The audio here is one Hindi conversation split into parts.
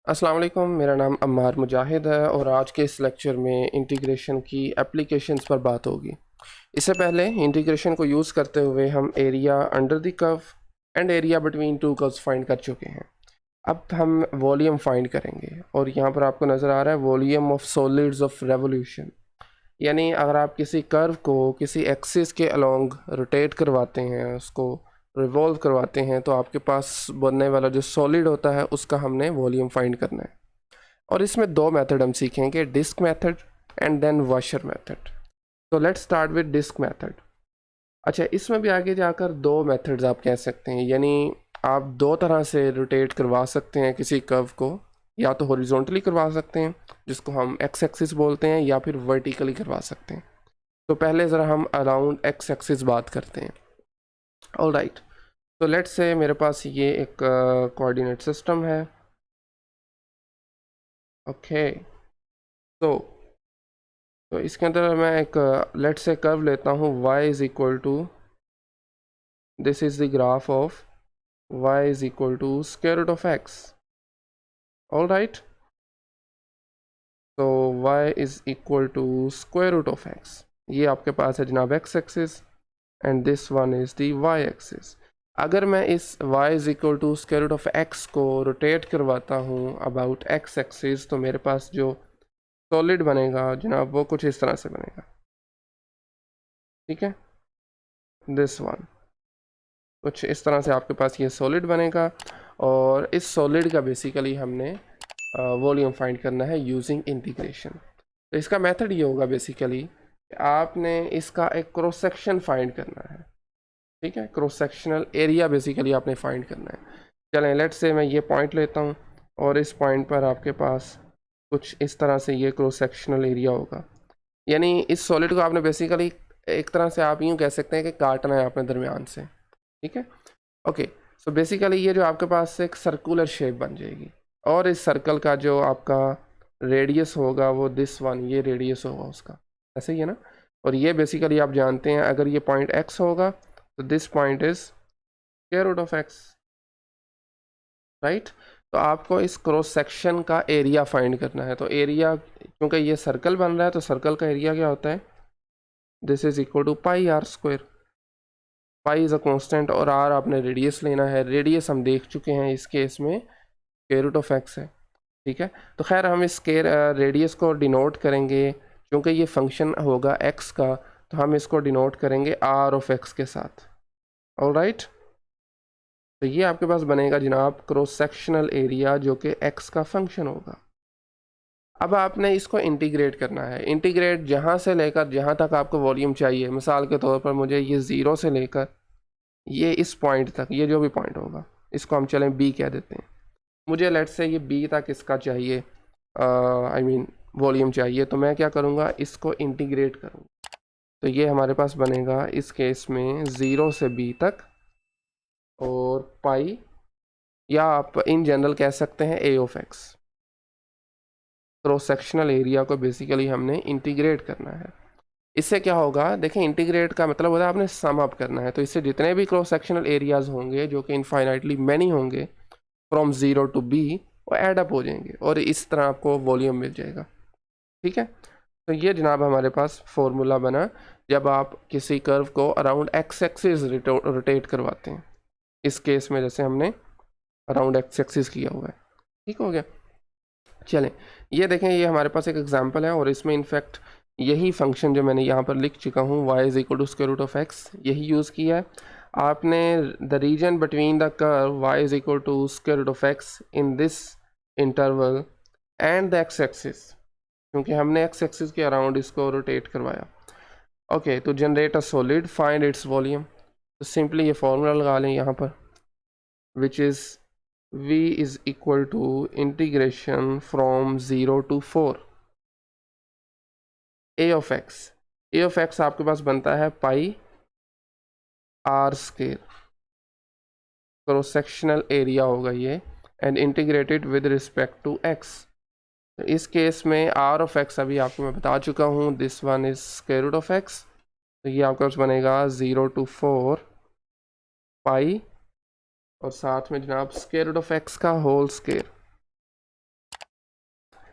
अस्सलाम वालेकुम, मेरा नाम अम्मार मुजाहिद है और आज के इस लेक्चर में इंटीग्रेशन की एप्लीकेशंस पर बात होगी। इससे पहले इंटीग्रेशन को यूज़ करते हुए हम area under the curve and area between two curves find कर चुके हैं। अब हम वॉल्यूम फाइंड करेंगे और यहाँ पर आपको नज़र आ रहा है volume of solids of revolution. यानी अगर आप किसी कर्व को किसी एक्सिस के अलोंग रोटेट करवाते हैं, उसको रिवॉल्व करवाते हैं, तो आपके पास बनने वाला जो सॉलिड होता है उसका हमने वॉल्यूम फाइंड करना है। और इसमें दो मेथड हम सीखेंगे, disc method and then washer method. तो let's start with disc method. अच्छा, इसमें भी आगे जाकर दो मेथड्स आप कह सकते हैं, यानी आप दो तरह से रोटेट करवा सकते हैं किसी कर्व को। या तो हॉरिजॉन्टली करवा सकते हैं जिसको हम एक्स एक्सिस बोलते हैं, या फिर वर्टिकली करवा सकते हैं। तो पहले ज़रा हम अराउंड एक्स एक्सिस बात करते हैं। ऑल राइट, तो लेट्स से मेरे पास ये एक कोऑर्डिनेट सिस्टम है। ओके, तो इसके अंदर मैं एक लेट्स से कर्व लेता हूँ y is equal to, this is the graph of y is equal to square root of x। All right, तो y is equal to square root of x। ये आपके पास है जनाब x axis and this one is the y axis. अगर मैं इस y is equal to square root of x को रोटेट करवाता हूँ अबाउट x एक्सिस, तो मेरे पास जो सॉलिड बनेगा जनाब वो कुछ इस तरह से बनेगा। ठीक है, दिस वन कुछ इस तरह से आपके पास ये सॉलिड बनेगा। और इस सॉलिड का बेसिकली हमने वॉल्यूम फाइंड करना है यूजिंग इंटीग्रेशन। तो इसका मेथड ये होगा बेसिकली, आपने इसका एक क्रॉस सेक्शन फाइंड करना है। ठीक है, क्रॉस सेक्शनल एरिया बेसिकली आपने फाइंड करना है। चलें, लेट्स से मैं ये पॉइंट लेता हूँ और इस पॉइंट पर आपके पास कुछ इस तरह से ये क्रॉस सेक्शनल एरिया होगा। यानी इस सॉलिड को आपने बेसिकली एक तरह से आप यूँ कह सकते हैं कि काटना है आपने दरमियान से। ठीक है, ओके। सो बेसिकली ये जो आपके पास एक सर्कुलर शेप बन जाएगी और इस सर्कल का जो आपका रेडियस होगा वो दिस वन, ये रेडियस होगा उसका, ऐसे ही है ना। और ये बेसिकली आप जानते हैं अगर ये पॉइंट x होगा तो this point is square root of x, right. तो आपको इस क्रॉस सेक्शन का एरिया फाइंड करना है। तो एरिया, क्योंकि ये सर्कल बन रहा है तो सर्कल का एरिया क्या होता है, this is equal to pi r square. Pi is a constant और आर आपने रेडियस लेना है। रेडियस हम देख चुके हैं इस केस में स्क्वायर रूट ऑफ एक्स है। ठीक है, तो खैर हम इस स्क्वायर रेडियस को डिनोट करेंगे, क्योंकि ये फंक्शन होगा एक्स का, तो हम इसको डिनोट करेंगे आर ऑफ एक्स के साथ। ऑल राइट, तो ये आपके पास बनेगा जनाब क्रॉस सेक्शनल एरिया जो कि एक्स का फंक्शन होगा। अब आपने इसको इंटीग्रेट करना है। इंटीग्रेट जहाँ से लेकर जहाँ तक आपको वॉल्यूम चाहिए। मिसाल के तौर पर मुझे ये ज़ीरो से लेकर ये इस पॉइंट तक, ये जो भी पॉइंट होगा इसको हम चलें बी कह देते हैं। मुझे लेट्स से ये बी तक इसका चाहिए, आई मीन वॉल्यूम चाहिए, तो मैं क्या करूँगा, इसको इंटीग्रेट करूँगा। तो ये हमारे पास बनेगा इस केस में ज़ीरो से बी तक और पाई, या आप इन जनरल कह सकते हैं a of x. Cross sectional area को बेसिकली हमने इंटीग्रेट करना है। इससे क्या होगा, देखें इंटीग्रेट का मतलब होता है आपने सम अप करना है। तो इससे जितने भी क्रॉस सेक्शनल एरियाज होंगे जो कि इनफाइनाइटली मैनी होंगे फ्रॉम ज़ीरो टू बी, वो एड अप हो जाएंगे और इस तरह आपको वॉल्यूम मिल जाएगा। ठीक है, तो ये जनाब हमारे पास फॉर्मूला बना जब आप किसी कर्व को अराउंड एक्स एक्सिस रोटेट करवाते हैं। इस केस में जैसे हमने अराउंड एक्स एक्सिस किया हुआ है। ठीक हो गया। चलें, ये देखें, ये हमारे पास एक एग्जांपल है और इसमें इनफैक्ट यही फंक्शन जो मैंने यहाँ पर लिख चुका हूँ y is equal to square root of x, यही यूज़ किया है आपने। The region between the curve y is equal to square root of x in this interval and the x axis, क्योंकि हमने एक्स एक्सिस के अराउंड इसको रोटेट करवाया। ओके, तो generate a solid, find its volume. तो सिंपली ये फॉर्मूला लगा लें यहाँ पर, which is v is equal to integration from 0 to 4 a of x। a of x आपके पास बनता है pi r square, cross sectional area होगा ये, and integrated with respect to x। तो इस केस में आर ऑफ एक्स अभी आपको मैं बता चुका हूँ, this one is square root of x. तो ये आपके पास बनेगा 0 to 4 पाई और साथ में जनाब स्क्वायर रूट ऑफ एक्स का होल स्क्वायर।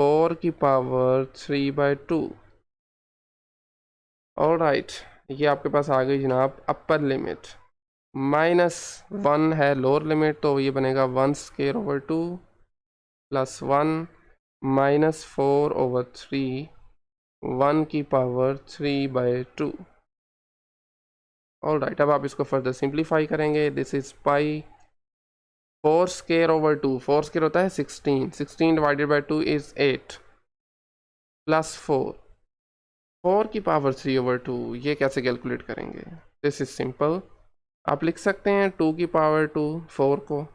4 की पावर 3/2। ऑलराइट, ये आपके पास आ गई जनाब अपर लिमिट। -1 है लोअर लिमिट, तो ये बनेगा 1/2 प्लस 1 -4/3 1 की पावर 3/2। ऑलराइट, अब आप इसको फर्दर सिंप्लीफाई करेंगे। दिस इज पाई 4 स्क्वायर/2, 4 स्क्वायर होता है 16, 16 डिवाइडेड बाई 2 इज 8 प्लस 4 की पावर 3/2। ये कैसे कैलकुलेट करेंगे? This is simple. आप लिख सकते हैं 2 की पावर 2 4 को,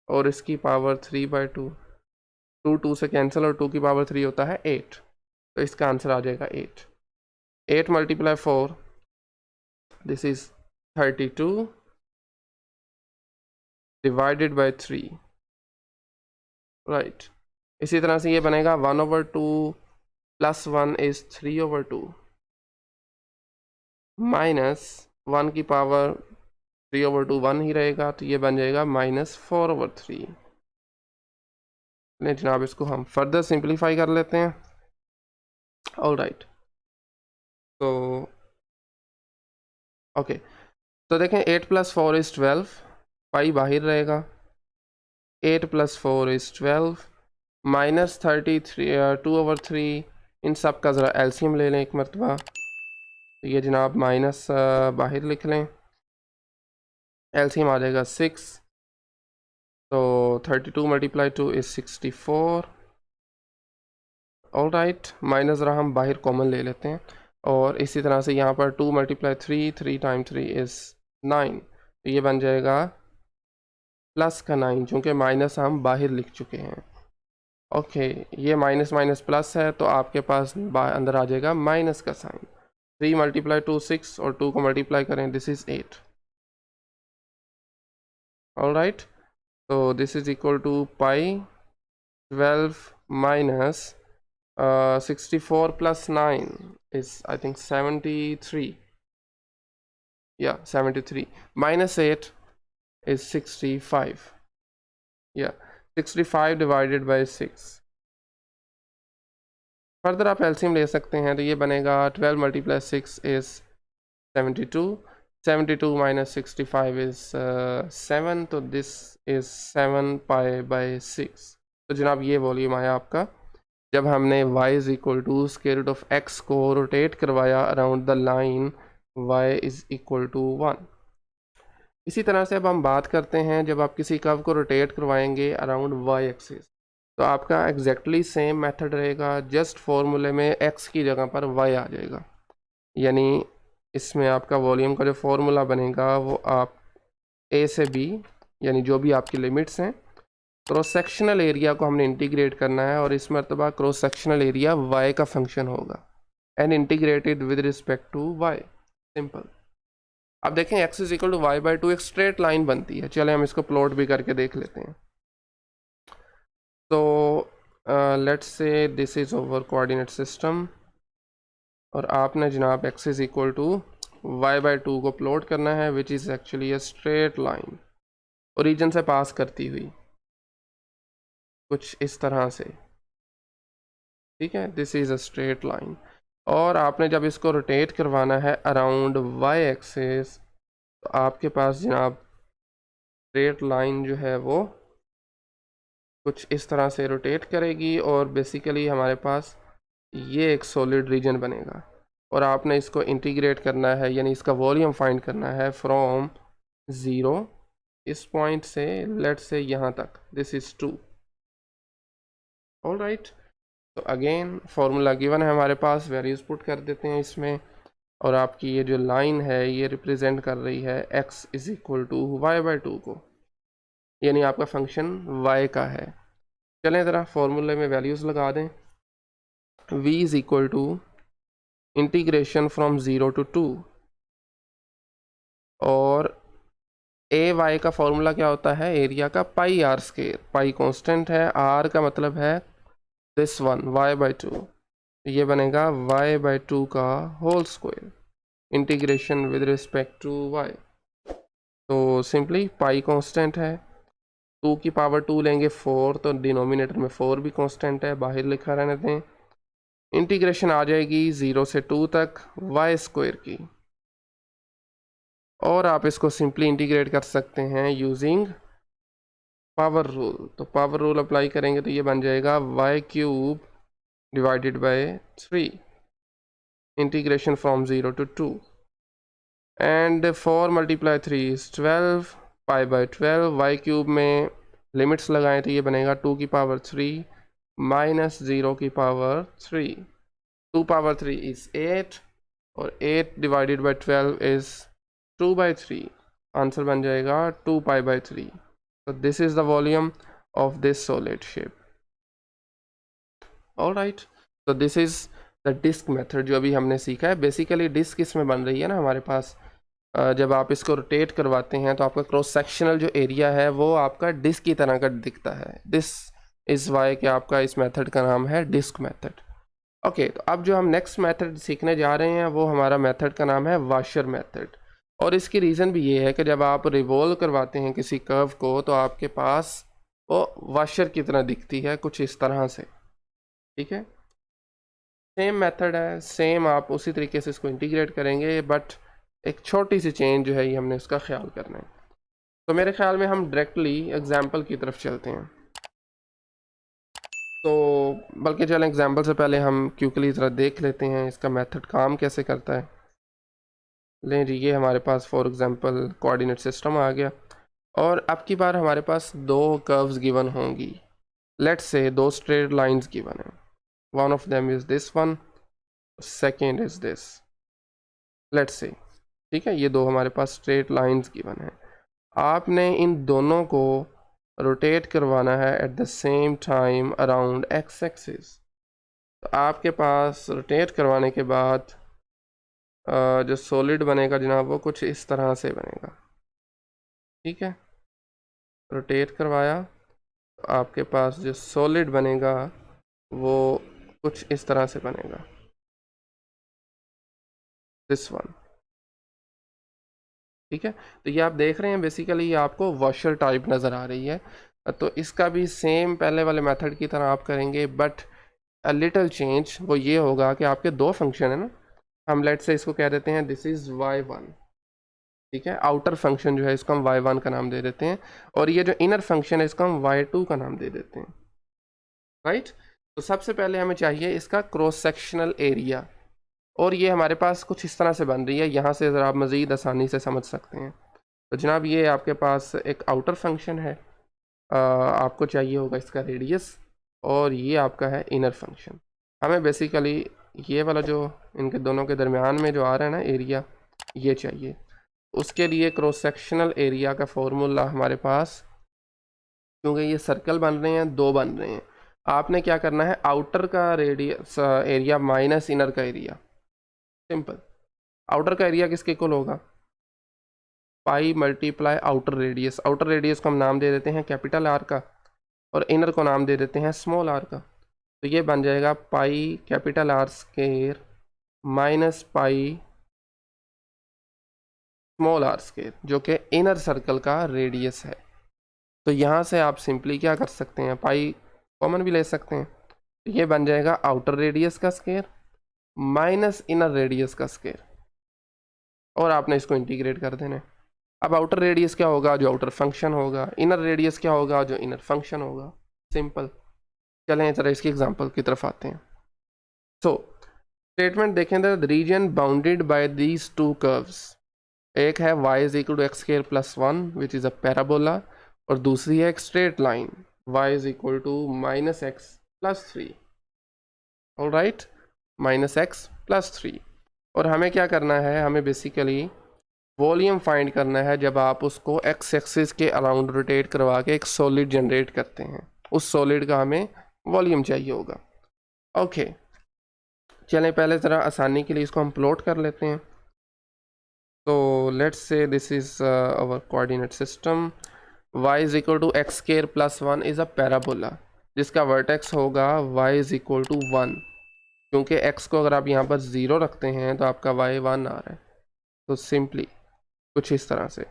और इसकी पावर 3/2। 2 से कैंसिल, और 2 की पावर 3 होता है 8, तो इसका आंसर आ जाएगा 8। 8 multiply 4, this is 32 divided by 3। Right, इसी तरह से ये बनेगा 1/2 प्लस 1 इज 3/2 माइनस 1 की पावर 3/2 1 ही रहेगा, तो ये बन जाएगा -4/3। नहीं जनाब, इसको हम फर्दर सिंप्लीफाई कर लेते हैं। ऑलराइट, तो ओके, तो देखें 8 + 4 इज 12, पाई बाहर रहेगा। 8 + 4 इज 12 -33 2/3। इन सब का ज़रा एलसीएम ले लें एक मरतबा, तो ये जनाब माइनस बाहर लिख लें, एलसीएम आ जाएगा 6, तो 32 मल्टीप्लाई 2 इज 64। ऑलराइट, माइनस ज़रा हम बाहर कॉमन ले लेते हैं, और इसी तरह से यहाँ पर 2 मल्टीप्लाई 3, 3 टाइम 3 इज़ 9, तो ये बन जाएगा प्लस का 9, चूँकि माइनस हम बाहर लिख चुके हैं। ओके, ये माइनस माइनस प्लस है, तो आपके पास अंदर आ जाएगा माइनस का साइन। 3 मल्टीप्लाई 2 6, और 2 को मल्टीप्लाई करें, दिस इज़ 8। ऑलराइट, तो this is equal to pi 12 minus 64 plus 9 is I think 73, yeah 73, minus 8 is 65, yeah 65 divided by 6। Further आप एलसीएम ले सकते हैं, तो ये बनेगा 12 मल्टीप्लाई 6 इज 72, 72 माइनस 65 इज 7, तो दिस इज 7 पाई बाई 6। तो जनाब ये वॉल्यूम आया आपका जब हमने y is equal to square root of x को रोटेट करवाया around the line y is equal to 1। इसी तरह से अब हम बात करते हैं जब आप किसी कर्व को रोटेट करवाएंगे अराउंड y एक्सिस, तो आपका एग्जैक्टली सेम मेथड रहेगा, जस्ट फॉर्मूले में x की जगह पर y आ जाएगा। यानी इसमें आपका वॉल्यूम का जो फॉर्मूला बनेगा वो आप a से b, यानी जो भी आपकी लिमिट्स हैं, क्रॉस सेक्शनल एरिया को हमने इंटीग्रेट करना है, और इस मरतबा क्रॉस सेक्शनल एरिया y का फंक्शन होगा and integrated with respect to y। Simple. अब देखें x is equal to y/2 एक स्ट्रेट लाइन बनती है। चले हम इसको प्लॉट भी करके देख लेते हैं। तो let's say this is over coordinate system, और आपने जनाब x is equal to y/2 को प्लॉट करना है, which is actually a straight line origin से पास करती हुई कुछ इस तरह से, ठीक है। This is a straight line, और आपने जब इसको रोटेट करवाना है अराउंड y एक्सिस, तो आपके पास जनाब स्ट्रेट लाइन जो है वो कुछ इस तरह से रोटेट करेगी, और बेसिकली हमारे पास ये एक सॉलिड रीजन बनेगा, और आपने इसको इंटीग्रेट करना है, यानी इसका वॉल्यूम फाइंड करना है फ्रॉम 0 इस पॉइंट से लेट से यहाँ तक, दिस इज़ 2। ऑलराइट, तो अगेन फार्मूला गिवन है हमारे पास, वैल्यूज पुट कर देते हैं इसमें, और आपकी ये जो लाइन है ये रिप्रेजेंट कर रही है x is equal to y/2 को, यानी आपका फंक्शन y का है। चलें ज़रा फार्मूले में वैल्यूज़ लगा दें। v is equal to integration from 0 to 2, और ए वाई का फॉर्मूला क्या होता है, एरिया का पाई r स्क्वायर, पाई कांस्टेंट है, r का मतलब है दिस वन y/2, ये बनेगा y/2 का whole square integration with respect to y। तो सिंपली पाई कांस्टेंट है, 2 की पावर 2 लेंगे 4, तो डिनोमिनेटर में 4 भी कांस्टेंट है, बाहर लिखा रहने दें। इंटीग्रेशन आ जाएगी 0 से 2 तक वाई स्क्वायर की, और आप इसको सिंपली इंटीग्रेट कर सकते हैं यूजिंग पावर रूल। तो पावर रूल अप्लाई करेंगे तो ये बन जाएगा y cube divided by 3, integration from 0 to 2, and 4 × 3 is 12, pi by 12, y cube में लिमिट्स लगाएं तो ये बनेगा 2 की पावर 3 माइनस 0 की पावर 3, 2 पावर 3 इज 8, और 8 डिवाइडेड बाय 12 इज 2/3, आंसर बन जाएगा 2 पाई बाय 3। तो this is the volume of this solid shape. Alright, तो this is the disc method जो अभी हमने सीखा है। बेसिकली डिस्क इसमें बन रही है ना हमारे पास, जब आप इसको रोटेट करवाते हैं तो आपका क्रॉस सेक्शनल जो एरिया है वो आपका डिस्क की तरह का दिखता है। दिस इज़ वाई कि आपका इस मेथड का नाम है डिस्क मेथड। ओके, तो अब जो हम नेक्स्ट मेथड सीखने जा रहे हैं वो हमारा मेथड का नाम है वाशर मेथड। और इसकी रीज़न भी ये है कि जब आप रिवॉल्व करवाते हैं किसी कर्व को तो आपके पास वो वाशर की तरह दिखती है, कुछ इस तरह से। ठीक है, सेम मेथड है, सेम आप उसी तरीके से इसको इंटीग्रेट करेंगे, बट एक छोटी सी चेंज जो है ये हमने उसका ख्याल करना है। तो मेरे ख्याल में हम डायरेक्टली एग्जाम्पल की तरफ चलते हैं। तो बल्कि चलें एग्जाम्पल से पहले हम क्यूकली ज़रा देख लेते हैं इसका मेथड काम कैसे करता है। लें जी, ये हमारे पास फॉर एग्जांपल कोऑर्डिनेट सिस्टम आ गया, और अब की बार हमारे पास दो कर्व्स गिवन होंगी। लेट्स से दो स्ट्रेट लाइंस गिवन है, one of them is this one, second is this, let's say. ठीक है, ये दो हमारे पास स्ट्रेट लाइंस गिवन है। आपने इन दोनों को रोटेट करवाना है at the same time around x axis. तो आपके पास रोटेट करवाने के बाद जो सॉलिड बनेगा जनाब वो कुछ इस तरह से बनेगा। ठीक है, रोटेट करवाया तो आपके पास जो सॉलिड बनेगा वो कुछ इस तरह से बनेगा, दिस वन। ठीक है, तो ये आप देख रहे हैं बेसिकली ये आपको वॉशर टाइप नज़र आ रही है। तो इसका भी सेम पहले वाले मेथड की तरह आप करेंगे, बट अ लिटिल चेंज वो ये होगा कि आपके दो फंक्शन है ना, हम लेट से इसको कह देते हैं दिस इज़ y1। ठीक है, आउटर फंक्शन जो है इसको हम y1 का नाम दे देते हैं, और ये जो इनर फंक्शन है इसको हम y2 का नाम दे देते हैं। राइट, तो सबसे पहले हमें चाहिए इसका क्रॉस सेक्शनल एरिया, और ये हमारे पास कुछ इस तरह से बन रही है। यहाँ से ज़रा आप मज़ीद आसानी से समझ सकते हैं। तो जनाब ये आपके पास एक आउटर फंक्शन है, आपको चाहिए होगा इसका रेडियस, और ये आपका है इनर फंक्शन। हमें बेसिकली ये वाला जो इनके दोनों के दरमियान में जो आ रहा है ना एरिया, ये चाहिए। उसके लिए क्रॉस सेक्शनल एरिया का फॉर्मूला हमारे पास, क्योंकि ये सर्कल बन रहे हैं, दो बन रहे हैं, आपने क्या करना है आउटर का रेडियस एरिया माइनस इनर का एरिया। सिंपल, आउटर का एरिया किसके इक्वल होगा, पाई multiply outer radius. Outer radius को हम नाम दे देते हैं कैपिटल आर का, और इनर को नाम दे देते हैं स्मॉल आर का। तो ये बन जाएगा pi capital r square minus pi small r square, जो कि इनर सर्कल का रेडियस है। तो यहाँ से आप सिंपली क्या कर सकते हैं, पाई कॉमन भी ले सकते हैं। तो ये बन जाएगा आउटर रेडियस का स्केयर माइनस इनर रेडियस का स्केयर, और आपने इसको इंटीग्रेट कर देना है। अब आउटर रेडियस क्या होगा, जो आउटर फंक्शन होगा, इनर रेडियस क्या होगा, जो इनर फंक्शन होगा। सिंपल। चलें जरा इसकी एग्जांपल की तरफ आते हैं। सो स्टेटमेंट देखें, the region bounded by these two curves, एक है y is equal to x square plus 1 which is a parabola, और दूसरी है एक straight line y is equal to minus x plus 3। All right, minus x plus 3। और हमें क्या करना है, हमें बेसिकली वॉल्यूम फाइंड करना है जब आप उसको एक्स एक्सिस के अराउंड रोटेट करवा के एक सॉलिड जनरेट करते हैं, उस सॉलिड का हमें वॉल्यूम चाहिए होगा। ओके, चलें पहले ज़रा आसानी के लिए इसको हम प्लॉट कर लेते हैं। तो let's say this is our coordinate system, y is equal to x square plus 1 is a parabola, जिसका वर्टेक्स होगा y इज इक्वल टू 1, क्योंकि x को अगर आप यहाँ पर 0 रखते हैं तो आपका y 1 आ रहा है। तो सिंपली कुछ इस तरह से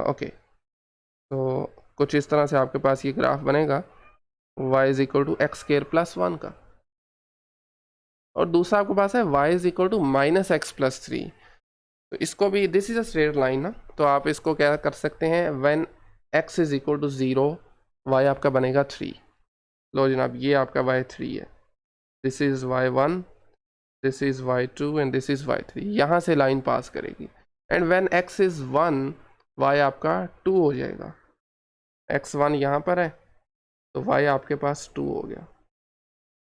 ओके, तो कुछ इस तरह से आपके पास ये ग्राफ बनेगा y is equal to x square plus 1 का, और दूसरा आपके पास है y is equal to minus x plus 3। तो इसको भी, this is a straight line ना, तो आप इसको क्या कर सकते हैं, when x is equal to 0 y आपका बनेगा 3। लो जनाब, ये आपका y3 है, this is y1, this is y2 and this is y3। यहाँ से लाइन पास करेगी and when x is 1 y आपका 2 हो जाएगा। x1 यहाँ पर है तो y आपके पास 2 हो गया।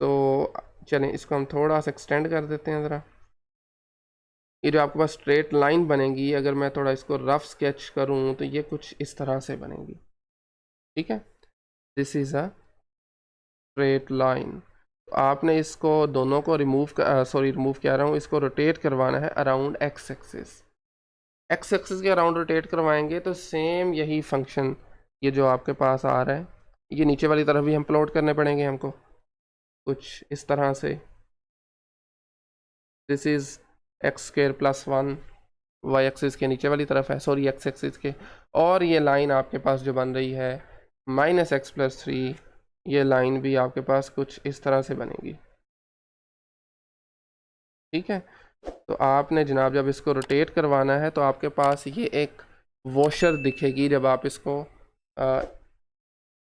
तो चलें इसको हम थोड़ा सा एक्सटेंड कर देते हैं ज़रा। ये जो आपके पास स्ट्रेट लाइन बनेगी, अगर मैं थोड़ा इसको रफ स्केच करूँ तो ये कुछ इस तरह से बनेगी, ठीक है। This is a straight line. आपने इसको दोनों को रिमूव कह रहा हूँ, इसको रोटेट करवाना है around x axis. X axis के अराउंड रोटेट करवाएंगे तो सेम यही फंक्शन ये जो आपके पास आ रहा है, ये नीचे वाली तरफ भी हम प्लॉट करने पड़ेंगे हमको कुछ इस तरह से। This is x square plus 1 y axis के नीचे वाली तरफ है, सॉरी एक्स एक्सिस के, और ये लाइन आपके पास जो बन रही है माइनस एक्स प्लस 3, ये लाइन भी आपके पास कुछ इस तरह से बनेगी, ठीक है। तो आपने जनाब जब इसको रोटेट करवाना है तो आपके पास ये एक वॉशर दिखेगी जब आप इसको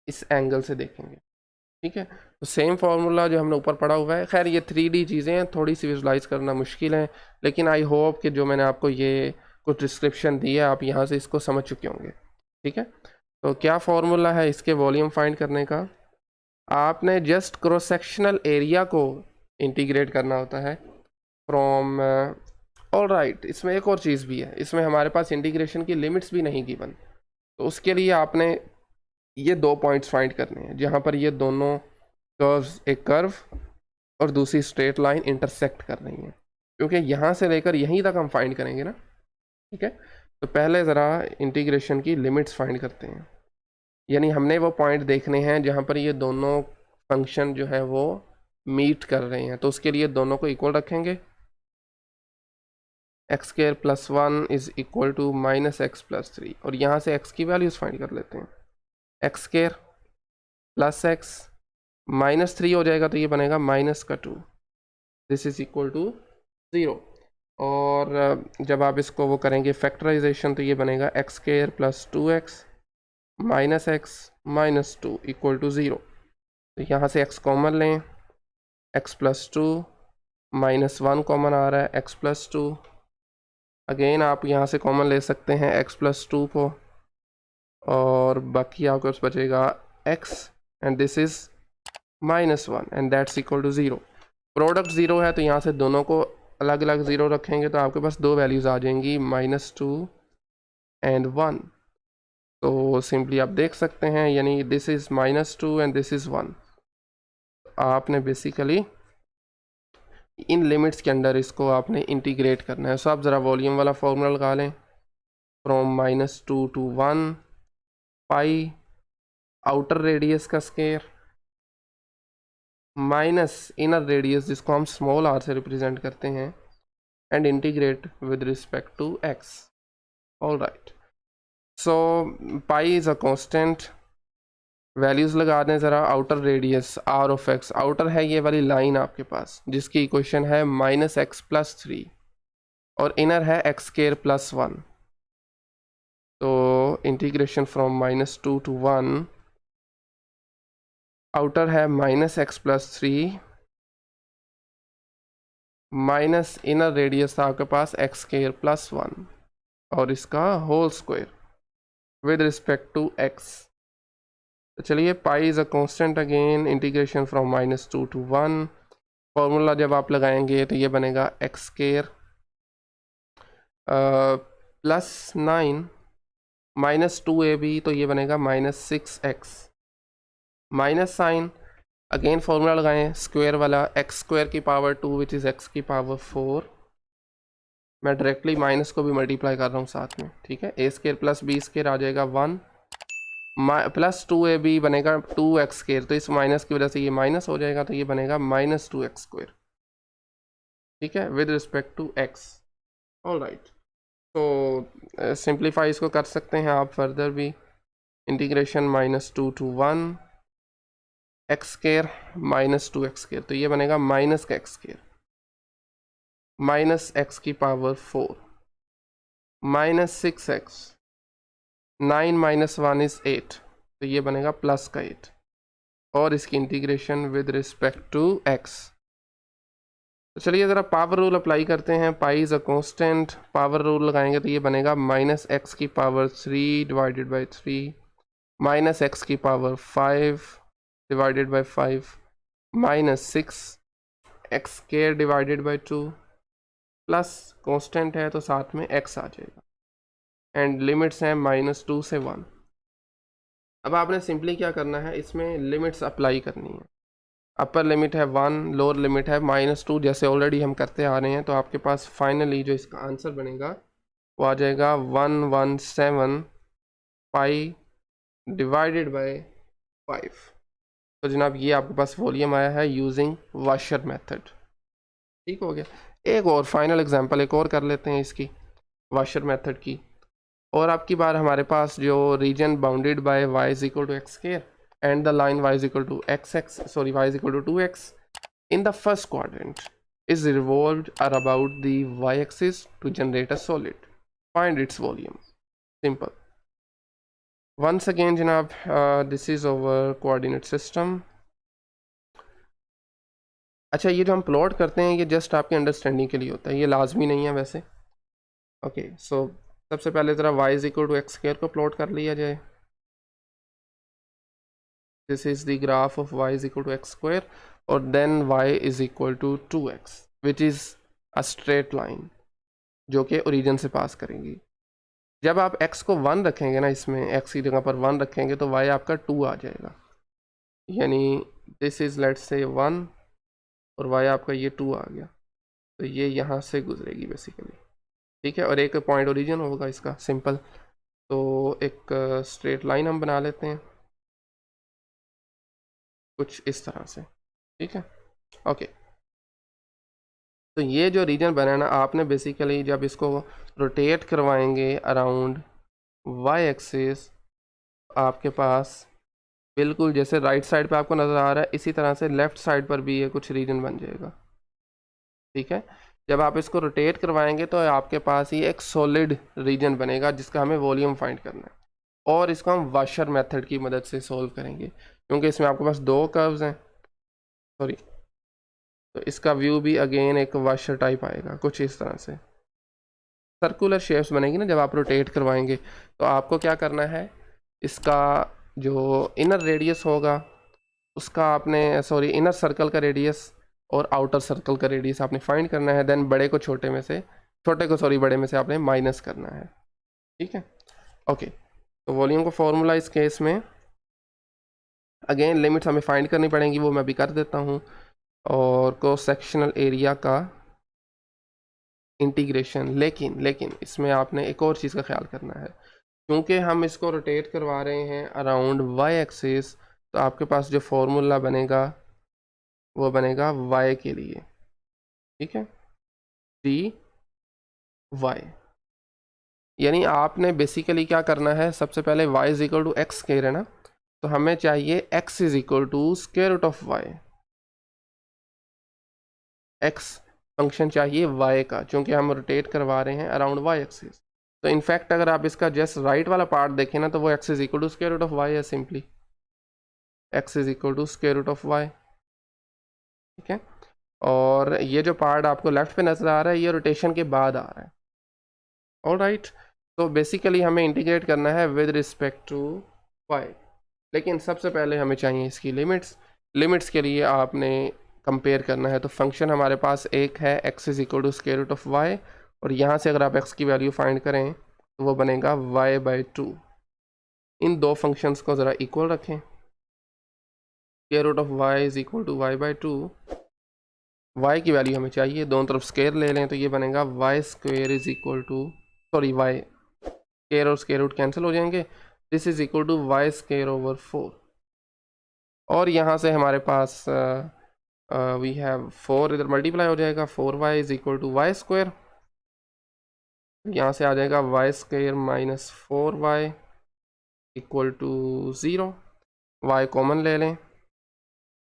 इस एंगल से देखेंगे, ठीक है। तो सेम फार्मूला जो हमने ऊपर पढ़ा हुआ है, खैर ये 3D चीज़ें हैं, थोड़ी सी विजुलाइज करना मुश्किल है, लेकिन आई होप कि जो मैंने आपको ये कुछ डिस्क्रिप्शन दी है आप यहाँ से इसको समझ चुके होंगे, ठीक है। तो क्या फार्मूला है इसके वॉल्यूम फाइंड करने का, आपने जस्ट क्रॉस सेक्शनल एरिया को इंटीग्रेट करना होता है फ्रॉम, ऑल राइट, इसमें एक और चीज़ भी है, इसमें हमारे पास इंटीग्रेशन की लिमिट्स भी नहीं गिवन। तो उसके लिए आपने ये 2 पॉइंट्स फाइंड करने हैं जहाँ पर ये दोनों कर्व्स, एक कर्व और दूसरी स्ट्रेट लाइन इंटरसेक्ट कर रही हैं, क्योंकि यहाँ से लेकर यहीं तक हम फाइंड करेंगे ना, ठीक है। तो पहले ज़रा इंटीग्रेशन की लिमिट्स फाइंड करते हैं, यानी हमने वो पॉइंट देखने हैं जहाँ पर ये दोनों फंक्शन जो है वो मीट कर रहे हैं। तो उसके लिए दोनों को इक्वल रखेंगे, x square plus 1 is equal to minus x plus 3, और यहाँ से एक्स की वैल्यूज़ फाइंड कर लेते हैं। X square plus x minus 3 हो जाएगा तो ये बनेगा माइनस का 2, दिस इज इक्वल टू 0। और जब आप इसको वो करेंगे फैक्टराइजेशन तो ये बनेगा x square plus 2x minus x minus 2 equal to 0। तो यहाँ से x कॉमन लें, x प्लस 2 माइनस 1 कॉमन आ रहा है, x प्लस 2, अगेन आप यहाँ से कॉमन ले सकते हैं x प्लस 2 को, और बाकी आपके पास बचेगा x and this is minus 1 and that's equal to 0। Product 0 है तो यहाँ से दोनों को अलग अलग 0 रखेंगे तो आपके पास 2 वैल्यूज़ आ जाएंगी, माइनस 2 एंड 1। तो सिंपली आप देख सकते हैं, यानी this is minus 2 and this is 1। आपने बेसिकली इन लिमिट्स के अंदर इसको आपने इंटीग्रेट करना है। सो आप ज़रा वॉल्यूम वाला फॉर्मूला लगा लें, from minus 2 to 1 pi outer radius का स्क्वायर माइनस इनर रेडियस जिसको हम स्मॉल आर से रिप्रेजेंट करते हैं, and integrate with respect to x. All right, so pi is a constant, values लगा दें ज़रा। Outer radius r of x, outer है ये वाली लाइन आपके पास जिसकी इक्वेशन है माइनस एक्स प्लस 3, और इनर है एक्स स्क्वायर प्लस 1। तो integration from minus 2 to 1, outer है minus x plus 3 minus inner radius था आपके पास एक्स स्क्वायर प्लस 1 और इसका whole square with respect to x. तो चलिए, pi is a constant, again integration from minus 2 to 1, formula जब आप लगाएंगे तो ये बनेगा x square plus 9 minus 2ab, तो ये बनेगा minus 6x, minus sine, again formula लगाएं स्क्वायर वाला, एक्स स्क्वायर की पावर 2 विच इज़ एक्स की पावर 4। मैं डायरेक्टली माइनस को भी मल्टीप्लाई कर रहा हूँ साथ में, ठीक है। ए स्क्वायर प्लस बी स्क्वायर आ जाएगा 1, प्लस 2ab बनेगा 2x स्क्वायर, तो इस माइनस की वजह से ये माइनस हो जाएगा तो ये बनेगा माइनस 2x स्क्वायर, ठीक है, with respect to x। All right, तो सिंप्लीफाई इसको कर सकते हैं आप फर्दर भी। Integration -2 to 1 x square -2 x square, तो ये बनेगा माइनस का एक्स स्केयर माइनस एक्स की पावर 4 -6x, 9 - 1 is 8, तो ये बनेगा प्लस का 8 और इसकी integration with respect to x। तो चलिए ज़रा पावर रूल अप्लाई करते हैं। Pi is a constant, power rule लगाएंगे तो ये बनेगा -x की पावर 3 डिवाइडेड बाई 3 -x की power 5 divided by 5 -6 x square divided by 2 plus constant है तो साथ में x आ जाएगा एंड लिमिट्स हैं -2 से 1। अब आपने सिंपली क्या करना है, इसमें लिमिट्स अप्लाई करनी है। अपर लिमिट है 1, लोअर लिमिट है -2, जैसे ऑलरेडी हम करते आ रहे हैं। तो आपके पास फाइनली जो इसका आंसर बनेगा वो आ जाएगा 117 पाई डिवाइडेड बाय 5। तो जनाब ये आपके पास वॉल्यूम आया है यूजिंग वाशर मेथड। ठीक हो गया। एक और फाइनल एग्जांपल एक और कर लेते हैं इसकी वाशर मेथड की। और आपकी बार हमारे पास जो region bounded by y is equal to x square and the line y is equal to y is equal to 2x in the first quadrant is revolved about the y-axis to generate a solid. Find its volume. Simple. Once again जनाब this is our coordinate system. अच्छा, ये जो हम प्लॉट करते हैं ये जस्ट आपके अंडरस्टैंडिंग के लिए होता है, ये लाजमी नहीं है वैसे। ओके सो सबसे पहले ज़रा y is equal to x square को प्लॉट कर लिया जाए। This is the graph of y is equal to x square और then y is equal to 2x which is a straight line जो कि ओरिजिन से पास करेंगी। जब आप x को 1 रखेंगे ना, इसमें x की जगह पर 1 रखेंगे तो y आपका 2 आ जाएगा, यानी दिस इज़ लेट्स से 1 और y आपका ये 2 आ गया, तो ये यहाँ से गुजरेगी बेसिकली। ठीक है, और एक पॉइंट ओरिजिन होगा इसका, सिंपल। तो एक स्ट्रेट लाइन हम बना लेते हैं कुछ इस तरह से। ठीक है, ओके। तो ये जो रीजन बना है ना, आपने बेसिकली जब इसको रोटेट करवाएंगे अराउंड वाई एक्सिस, आपके पास बिल्कुल जैसे राइट साइड पे आपको नज़र आ रहा है इसी तरह से लेफ़्ट साइड पर भी ये कुछ रीजन बन जाएगा। ठीक है, जब आप इसको रोटेट करवाएंगे तो आपके पास ये एक सॉलिड रीजन बनेगा जिसका हमें वॉल्यूम फाइंड करना है, और इसको हम वाशर मेथड की मदद से सॉल्व करेंगे क्योंकि इसमें आपके पास दो कर्व्स हैं। सॉरी, तो इसका व्यू भी अगेन एक वाशर टाइप आएगा कुछ इस तरह से। सर्कुलर शेप्स बनेगी ना जब आप रोटेट करवाएंगे, तो आपको क्या करना है, इसका जो इनर रेडियस होगा उसका आपने इनर सर्कल का रेडियस और आउटर सर्कल का रेडियस आपने फाइंड करना है। देन बड़े को छोटे में से बड़े में से आपने माइनस करना है। ठीक है, ओके। तो वॉल्यूम का फॉर्मूला इस केस में अगेन लिमिट्स हमें फाइंड करनी पड़ेंगी, वो मैं भी कर देता हूँ। और क्रॉस सेक्शनल एरिया का इंटीग्रेशन, लेकिन इसमें आपने एक और चीज़ का ख्याल करना है, क्योंकि हम इसको रोटेट करवा रहे हैं अराउंड वाई एक्सिस, तो आपके पास जो फॉर्मूला बनेगा वो बनेगा वाई के लिए। ठीक है, डी वाई, यानी आपने बेसिकली क्या करना है, सबसे पहले y is equal to x square है ना, तो हमें चाहिए x is equal to square root of y। x function चाहिए y का, क्योंकि हम रोटेट करवा रहे हैं अराउंड y एक्सिस। तो इनफैक्ट अगर आप इसका जस्ट राइट वाला पार्ट देखें ना, तो वो x is equal to square root of y है, simply x is equal to square root of y। ठीक है, और ये जो पार्ट आपको लेफ्ट पे नजर आ रहा है ये रोटेशन के बाद आ रहा है। ऑलराइट, तो बेसिकली हमें इंटीग्रेट करना है विद रिस्पेक्ट टू y, लेकिन सबसे पहले हमें चाहिए इसकी लिमिट्स के लिए आपने कंपेयर करना है। तो फंक्शन हमारे पास एक है x is equal to square root of y, और यहाँ से अगर आप x की वैल्यू फाइंड करें तो वो बनेगा y/2। इन दो फंक्शंस को ज़रा इक्वल रखें, square root of y is equal to y/2, y की वैल्यू हमें चाहिए, दोनों तरफ स्क्वायर ले लें तो ये बनेगा y square is equal to y square और स्क्वायर रूट कैंसिल हो जाएंगे, this is equal to y square over 4। और यहाँ से हमारे पास वी हैव 4 इधर मल्टीप्लाई हो जाएगा, 4y is equal to y square, यहाँ से आ जाएगा y square minus 4y equal to 0, y common ले लें,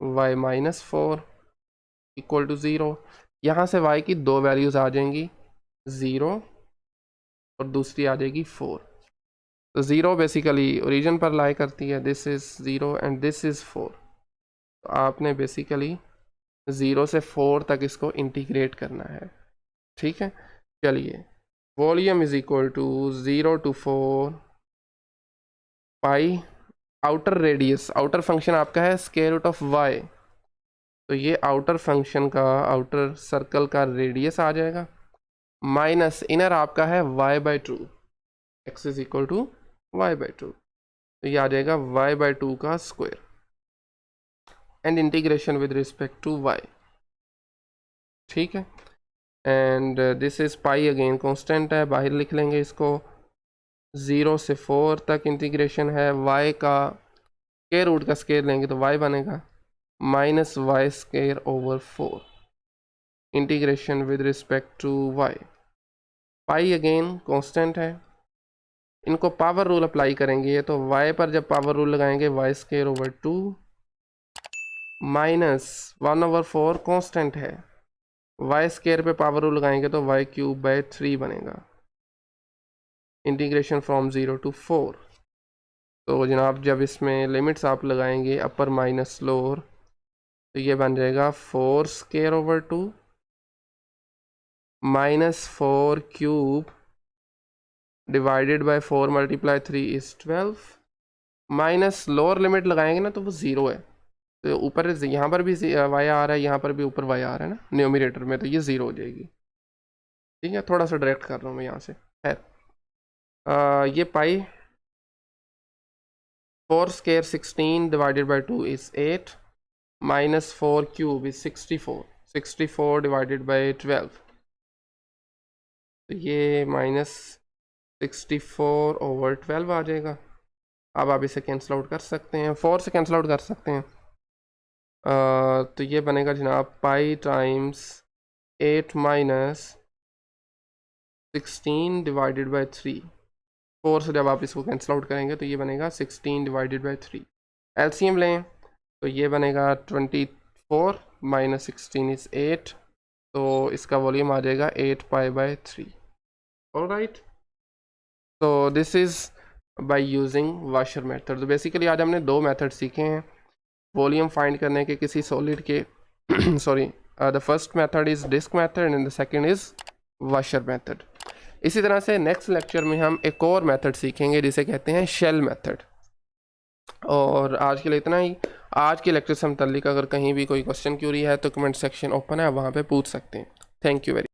y माइनस 4 इक्वल टू 0। यहाँ से y की दो वैल्यूज़ आ जाएंगी, 0 और दूसरी आ जाएगी 4। तो 0 बेसिकली ओरिजिन पर लाई करती है, this is 0 and this is 4। तो आपने बेसिकली 0 से 4 तक इसको इंटीग्रेट करना है, ठीक है। चलिए, volume is equal to 0 to 4 pi outer radius, outer function आपका है स्क्वायर रूट ऑफ y, तो ये आउटर फंक्शन का, आउटर सर्कल का रेडियस आ जाएगा, माइनस इनर आपका है y/2, x is equal to y/2, तो ये आ जाएगा y/2 का square and integration with respect to y, ठीक है। And this is pi again constant है, बाहर लिख लेंगे इसको, 0 से 4 तक इंटीग्रेशन है, y का स्क्वायर रूट का स्क्वायर लेंगे तो y बनेगा minus y square over 4, integration with respect to y। Pi again constant है, इनको पावर रूल अप्लाई करेंगे तो y पर जब पावर रूल लगाएंगे y square over 2 minus 1/4 constant है, वाई स्क्वायर पे पावर रूल लगाएंगे तो y³ बनेगा, इंटीग्रेशन फ्रॉम 0 to 4। तो जनाब जब इसमें लिमिट्स आप लगाएंगे अपर माइनस लोअर, तो ये बन जाएगा 4 square over 2 minus 4³ divided by 4 multiply 3 is 12, minus lower limit लगाएंगे ना तो वो 0 है, तो ऊपर यहाँ पर भी y आ रहा है, यहाँ पर भी ऊपर y आ रहा है ना न्यूमरेटर में, तो ये 0 हो जाएगी, ठीक है। थोड़ा सा डायरेक्ट कर रहा हूँ मैं यहाँ से, खैर ये पाई 4 square 16 divided by 2 is 8 minus 4³ is 64 divided by 12, तो ये माइनस 64 ओवर 12 आ जाएगा। अब आप इसे कैंसिल आउट कर सकते हैं, 4 से कैंसिल आउट कर सकते हैं, तो ये बनेगा जनाब पाई टाइम्स 8 माइनस 16 डिवाइडेड बाई 3, 4 से जब आप इसको कैंसिल आउट करेंगे तो ये बनेगा 16 डिवाइडेड बाई 3, एलसीएम लें तो ये बनेगा 24 माइनस 16 इज 8, तो इसका वॉल्यूम आ जाएगा 8 पाई/3। ऑलराइट, तो this is by using washer method. तो बेसिकली आज हमने दो मेथड सीखे हैं वॉल्यूम फाइंड करने के किसी सॉलिड के sorry, the first method is disc method and the second is washer method. इसी तरह से नेक्स्ट लेक्चर में हम एक और मेथड सीखेंगे जिसे कहते हैं शेल मेथड। और आज के लिए इतना ही। आज के लेक्चर से मुताल्लिक अगर कहीं भी कोई क्वेश्चन क्यूरी है तो कमेंट सेक्शन ओपन है, वहाँ पे पूछ सकते हैं। Thank you very